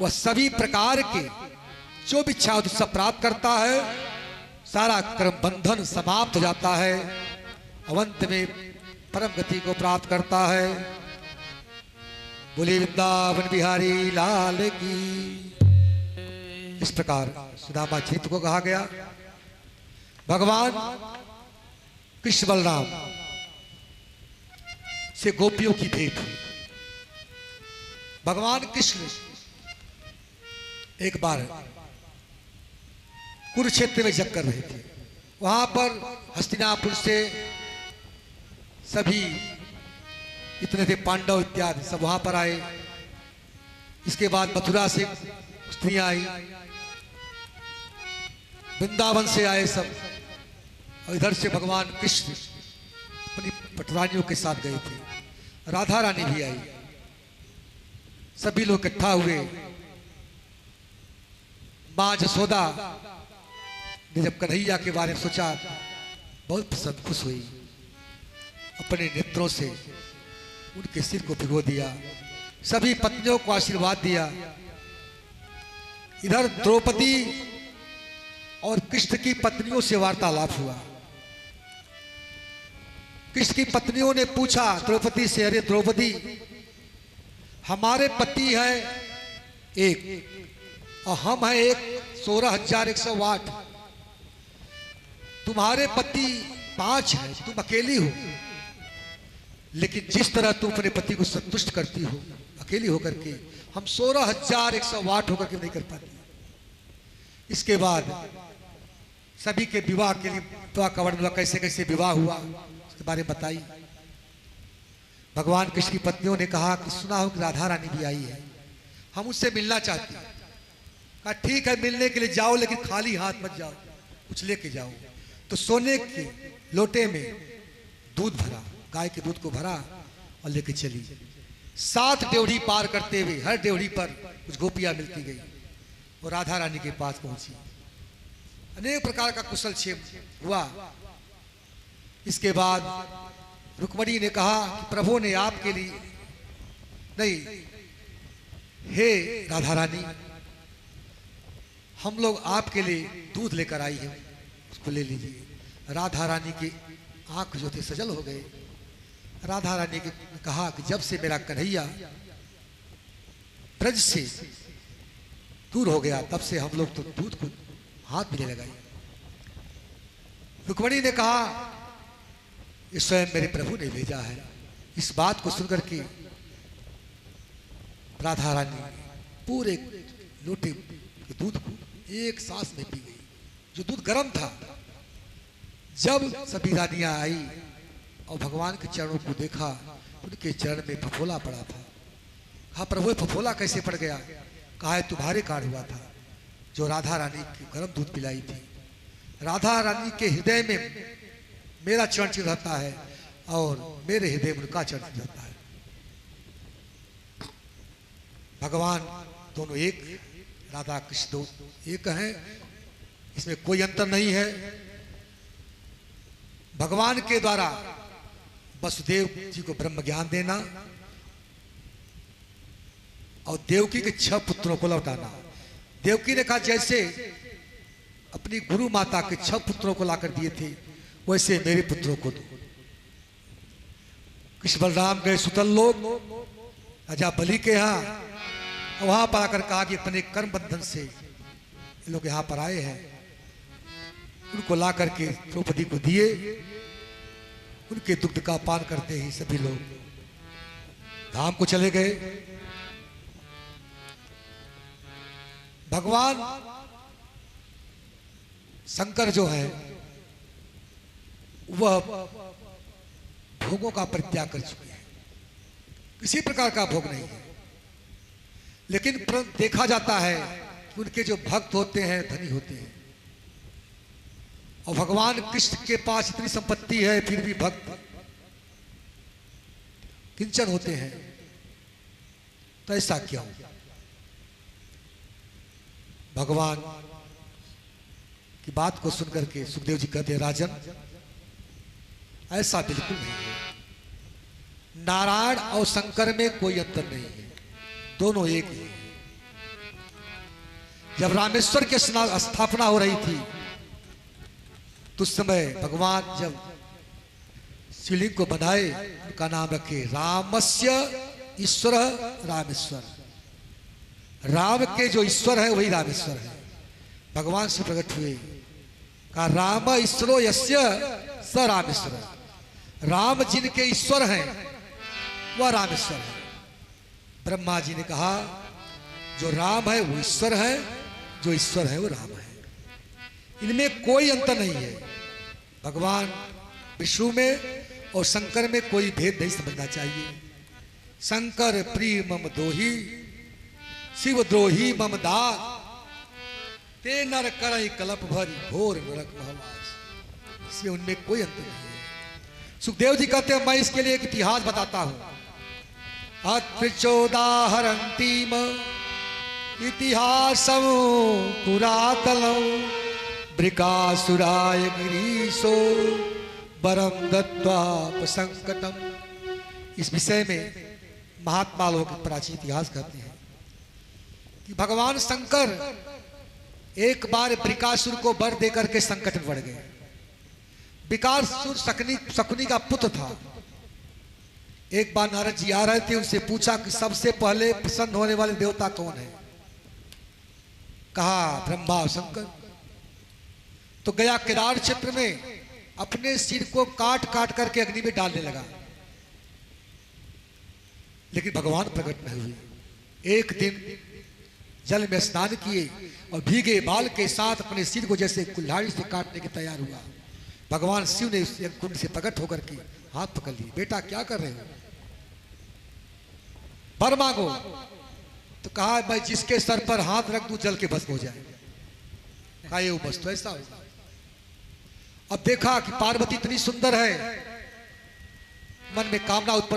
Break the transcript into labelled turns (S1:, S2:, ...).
S1: वह सभी प्रकार के जो भी इच्छा होती सब प्राप्त करता है, सारा कर्म बंधन समाप्त हो जाता है, अवंत में परम गति को प्राप्त करता है। बोले वृंदावन बिहारी लाल की। इस प्रकार सुदामा चरित्र को कहा गया। भगवान कृष्ण बलराम से गोपियों की भेंट हुई। भगवान कृष्ण एक बार कुरुक्षेत्र में जग कर रहे थे। वहां पर हस्तिनापुर से सभी इतने थे पांडव इत्यादि सब वहां पर आए। इसके बाद मथुरा से स्त्रियां आई, वृंदावन से आए सब, और इधर से भगवान कृष्ण अपनी पटरानियों के साथ गए थे। राधा रानी भी आई। सभी लोग इकट्ठा हुए। मां जसोदा ने जब कन्हैया के बारे में सोचा, बहुत प्रसन्न खुश हुई। अपने नेत्रों से उनके सिर को भिगो दिया, सभी पत्नियों को आशीर्वाद दिया। इधर द्रौपदी और कृष्ण की पत्नियों से वार्तालाप हुआ। कृष्ण की पत्नियों ने पूछा द्रौपदी से, अरे द्रौपदी, हमारे पति है एक और हम हैं एक 16,108, तुम्हारे पति 5 हैं, तुम अकेली हो। लेकिन जिस तरह तुम अपने पति को संतुष्ट करती हो अकेली होकर के, हम 16,108 होकर के नहीं कर पाते। इसके बाद सभी के विवाह के लिए विवाह का वर्णन हुआ, कैसे कैसे विवाह हुआ उसके बारे में बताई। भगवान कृष्ण की पत्नियों ने कहा कि सुना हो कि राधा रानी भी आई है, हम उससे मिलना चाहते हैं। कहा ठीक है, मिलने के लिए जाओ, लेकिन खाली हाथ मत जाओ, कुछ लेके जाओ। तो सोने के लोटे में दूध भरा, गाय के दूध को भरा और लेके चली। 7 ड्योढ़ी पार करते हुए हर ड्योढ़ी पर कुछ गोपियां मिलती गई और राधा रानी के पास पहुंची। अनेक प्रकार का कुशल क्षेम हुआ। इसके बाद रुक्मणी ने कहा कि प्रभु ने आपके लिए, नहीं, हे राधा रानी, हम लोग आपके लिए दूध लेकर आई हैं, उसको ले लीजिए। राधा रानी की आंख जो थे सजल हो गए। राधा रानी ने कहा कि जब से मेरा कन्हैया ब्रज से दूर हो गया, तब से हम लोग तो दूध को हाथ भी नहीं लगाई। रुक्मणी ने कहा ये स्वयं मेरे प्रभु ने भेजा है। इस बात को सुनकर के राधा रानी पूरे लोटे के दूध को एक सांस में पी गई, जो दूध गर्म था। जब सभी रानियां आई और भगवान के चरणों को देखा, उनके चरण में फफोला पड़ा था। कहा प्रभु फफोला कैसे पड़ गया? कहा तुम्हारे कारण हुआ था, जो राधा रानी की गर्म दूध पिलाई थी। राधा रानी के हृदय में मेरा चरण चिन्ह रहता है और मेरे हृदय में उनका चरण चिन्ह रहता है। भगवान दोनों एक, राधा कृष्ण दो एक हैं, इसमें कोई अंतर नहीं है। भगवान के द्वारा वसुदेव जी को ब्रह्म ज्ञान देना और देवकी के 6 पुत्रों को लौटाना। देवकी ने कहा जैसे अपनी गुरु माता के 6 पुत्रों को लाकर दिए थे, वैसे मेरे पुत्रों को दो। कृष्ण बलराम गए सुतल लोग, राजा बलि के यहाँ, वहां पर आकर कहा कि अपने कर्म बंधन से ये लोग यहाँ पर आए हैं, उनको ला करके द्रौपदी को दिए। उनके दुग्ध का पान करते ही सभी लोग धाम को चले गए। भगवान शंकर जो है वह भोगों का परित्याग कर चुके हैं, किसी प्रकार का भोग नहीं है। लेकिन देखा जाता है कि उनके जो भक्त होते हैं धनी होते हैं, और भगवान कृष्ण के पास इतनी संपत्ति है फिर भी भक्त किंचन होते हैं। तो ऐसा क्यों? भगवान की बात को सुनकर के सुखदेव जी कहते हैं राजन, ऐसा बिल्कुल नहीं है। नारायण और शंकर में कोई अंतर नहीं है, दोनों एक ही है। जब रामेश्वर की स्थापना हो रही थी तो उस समय भगवान जब शिवलिंग को बनाए, उनका नाम रखे रामस्य ईश्वर रामेश्वर। राम के जो ईश्वर है वही रामेश्वर है। भगवान से प्रकट हुए, कहा राम ईश्वरो यस्य स रामेश्वर। राम जिनके ईश्वर हैं वह रामेश्वर है। ब्रह्मा जी ने कहा जो राम है वो ईश्वर है, जो ईश्वर है वो राम है, इनमें कोई अंतर नहीं है। भगवान विष्णु में और शंकर में कोई भेद नहीं समझना चाहिए। शंकर प्रिय मम दोही, शिव द्रोही मम दास, ते नर करई कलप भरी घोर नरक महवास। इसमें उनमें कोई अंतर नहीं है। सुखदेव जी कहते हैं मैं इसके लिए एक इतिहास बताता हूं। अत्रिचोदाहरंतीम इतिहासम पुरातनम वृकासुराय गिरीशो वरम दत्वा संकटम। इस विषय में महात्मा लोग प्राचीन इतिहास कहते हैं कि भगवान शंकर एक बार वृकासुर को वर देकर के संकट में पड़ गए। वृकासुर शकुनी का पुत्र था। एक बार नारद जी आ रहे थे, उनसे पूछा कि सबसे पहले प्रसन्न होने वाले देवता कौन है? कहा ब्रह्मा शंकर। तो गया केदार क्षेत्र में अपने सिर को काट काट करके अग्नि में डालने लगा, लेकिन भगवान प्रकट नहीं हुए। एक दिन जल में स्नान किए और भीगे बाल के साथ अपने सिर को जैसे कुल्हाड़ी से काटने के तैयार हुआ। भगवान शिव ने उस कुंड से प्रकट होकर के हाथ पकड़ लिए, बेटा क्या कर रहे हो, वर मांगो। तो कहा मैं जिसके सर पर हाथ रख दूं जल के भस्म हो जाए। कहा ये बस तो ऐसा होगा। अब देखा कि पार्वती इतनी सुंदर है, मन में कामना उत्पन्न